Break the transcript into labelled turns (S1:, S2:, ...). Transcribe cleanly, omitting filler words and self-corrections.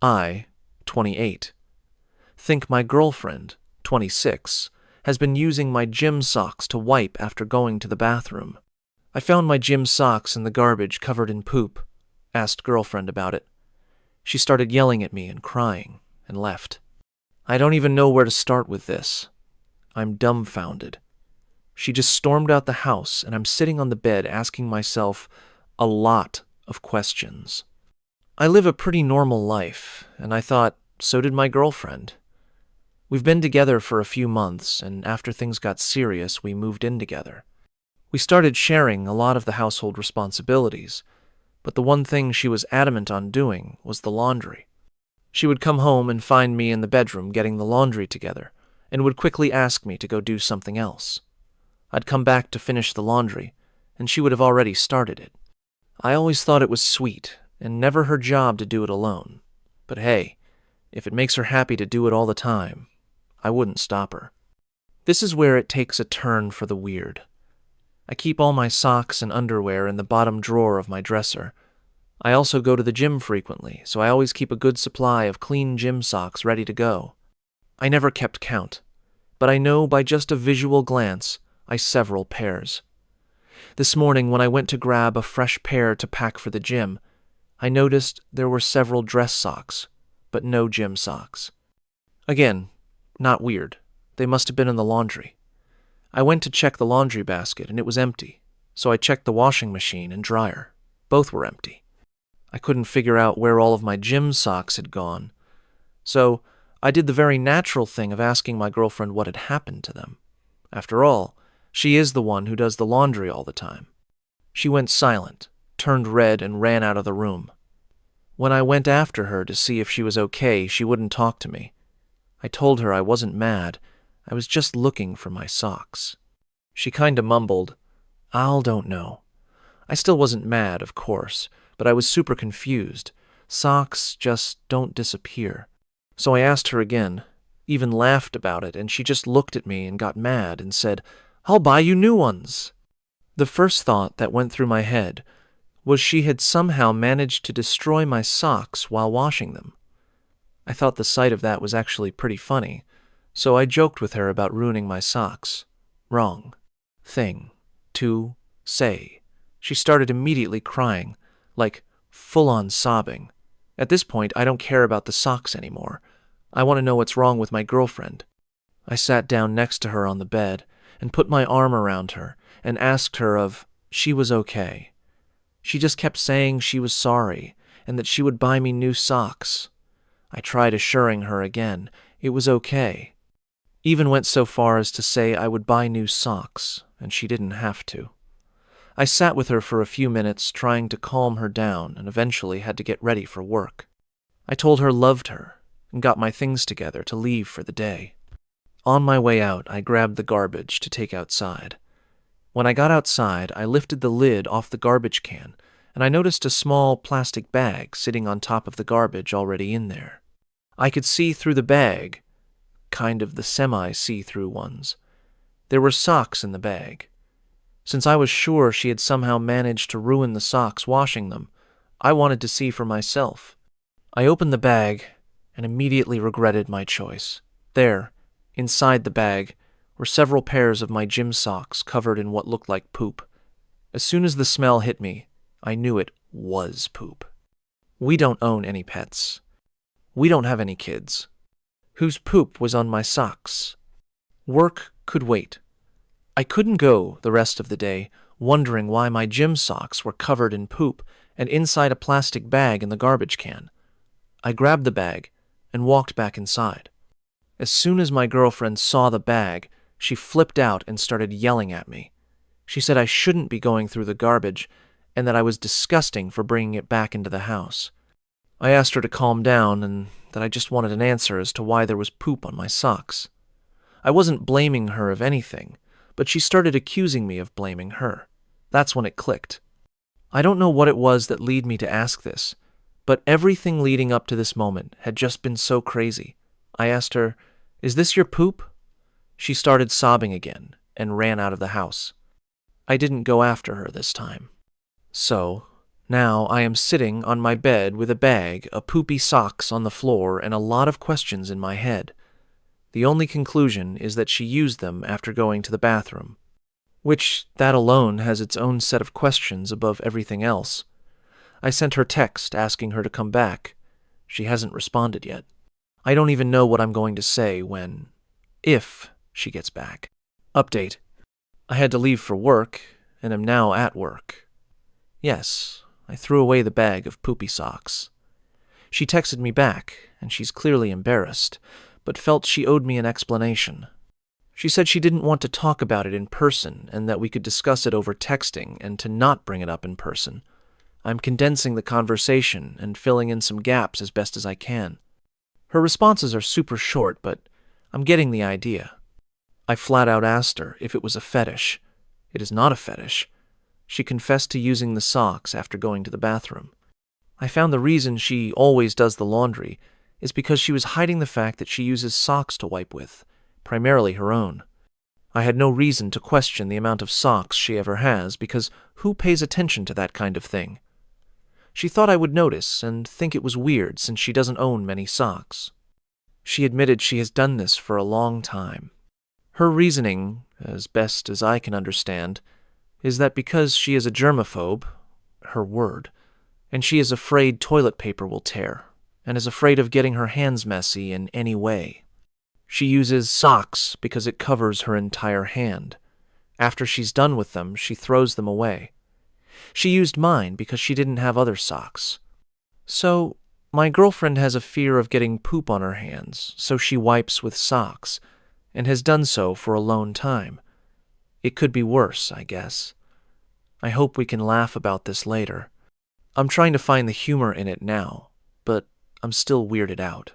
S1: I, 28, think my girlfriend, 26, has been using my gym socks to wipe after going to the bathroom. I found my gym socks in the garbage covered in poop. Asked girlfriend about it. She started yelling at me and crying and left. I don't even know where to start with this. I'm dumbfounded. She just stormed out the house, and I'm sitting on the bed asking myself a lot of questions. I live a pretty normal life, and I thought, so did my girlfriend. We've been together for a few months, and after things got serious, we moved in together. We started sharing a lot of the household responsibilities, but the one thing she was adamant on doing was the laundry. She would come home and find me in the bedroom getting the laundry together, and would quickly ask me to go do something else. I'd come back to finish the laundry, and she would have already started it. I always thought it was sweet, and never her job to do it alone. But hey, if it makes her happy to do it all the time, I wouldn't stop her. This is where it takes a turn for the weird. I keep all my socks and underwear in the bottom drawer of my dresser. I also go to the gym frequently, so I always keep a good supply of clean gym socks ready to go. I never kept count, but I know by just a visual glance I several pairs. This morning when I went to grab a fresh pair to pack for the gym, I noticed there were several dress socks, but no gym socks. Again, not weird. They must have been in the laundry. I went to check the laundry basket and it was empty, so I checked the washing machine and dryer. Both were empty. I couldn't figure out where all of my gym socks had gone, so I did the very natural thing of asking my girlfriend what had happened to them. After all, she is the one who does the laundry all the time. She went silent, turned red, and ran out of the room. When I went after her to see if she was okay, she wouldn't talk to me. I told her I wasn't mad, I was just looking for my socks. She kinda mumbled, don't know. I still wasn't mad, of course, but I was super confused. Socks just don't disappear. So I asked her again, even laughed about it, and she just looked at me and got mad and said, I'll buy you new ones. The first thought that went through my head was she had somehow managed to destroy my socks while washing them. I thought the sight of that was actually pretty funny, so I joked with her about ruining my socks. Wrong thing to say. She started immediately crying, like full-on sobbing. At this point, I don't care about the socks anymore. I want to know what's wrong with my girlfriend. I sat down next to her on the bed and put my arm around her and asked her if she was okay. She just kept saying she was sorry and that she would buy me new socks. I tried assuring her again it was okay. Even went so far as to say I would buy new socks, and she didn't have to. I sat with her for a few minutes trying to calm her down and eventually had to get ready for work. I told her loved her and got my things together to leave for the day. On my way out, I grabbed the garbage to take outside. When I got outside, I lifted the lid off the garbage can, and I noticed a small plastic bag sitting on top of the garbage already in there. I could see through the bag, kind of the semi-see-through ones. There were socks in the bag. Since I was sure she had somehow managed to ruin the socks washing them, I wanted to see for myself. I opened the bag and immediately regretted my choice. There, inside the bag, were several pairs of my gym socks covered in what looked like poop. As soon as the smell hit me, I knew it was poop. We don't own any pets. We don't have any kids. Whose poop was on my socks? Work could wait. I couldn't go the rest of the day wondering why my gym socks were covered in poop and inside a plastic bag in the garbage can. I grabbed the bag and walked back inside. As soon as my girlfriend saw the bag, she flipped out and started yelling at me. She said I shouldn't be going through the garbage and that I was disgusting for bringing it back into the house. I asked her to calm down and that I just wanted an answer as to why there was poop on my socks. I wasn't blaming her of anything, but she started accusing me of blaming her. That's when it clicked. I don't know what it was that led me to ask this, but everything leading up to this moment had just been so crazy. I asked her, "Is this your poop?" She started sobbing again and ran out of the house. I didn't go after her this time. So, Now I am sitting on my bed with a bag of poopy socks on the floor and a lot of questions in my head. The only conclusion is that she used them after going to the bathroom, which that alone has its own set of questions above everything else. I sent her text asking her to come back. She hasn't responded yet. I don't even know what I'm going to say if she gets back. Update. I had to leave for work, and am now at work. Yes, I threw away the bag of poopy socks. She texted me back, and she's clearly embarrassed, but felt she owed me an explanation. She said she didn't want to talk about it in person and that we could discuss it over texting and to not bring it up in person. I'm condensing the conversation and filling in some gaps as best as I can. Her responses are super short, but I'm getting the idea. I flat out asked her if it was a fetish. It is not a fetish. She confessed to using the socks after going to the bathroom. I found the reason she always does the laundry is because she was hiding the fact that she uses socks to wipe with, primarily her own. I had no reason to question the amount of socks she ever has because who pays attention to that kind of thing? She thought I would notice and think it was weird since she doesn't own many socks. She admitted she has done this for a long time. Her reasoning, as best as I can understand, is that because she is a germaphobe, her word, and she is afraid toilet paper will tear, and is afraid of getting her hands messy in any way. She uses socks because it covers her entire hand. After she's done with them, she throws them away. She used mine because she didn't have other socks. So, my girlfriend has a fear of getting poop on her hands, so she wipes with socks, and has done so for a long time. It could be worse, I guess. I hope we can laugh about this later. I'm trying to find the humor in it now, but I'm still weirded out.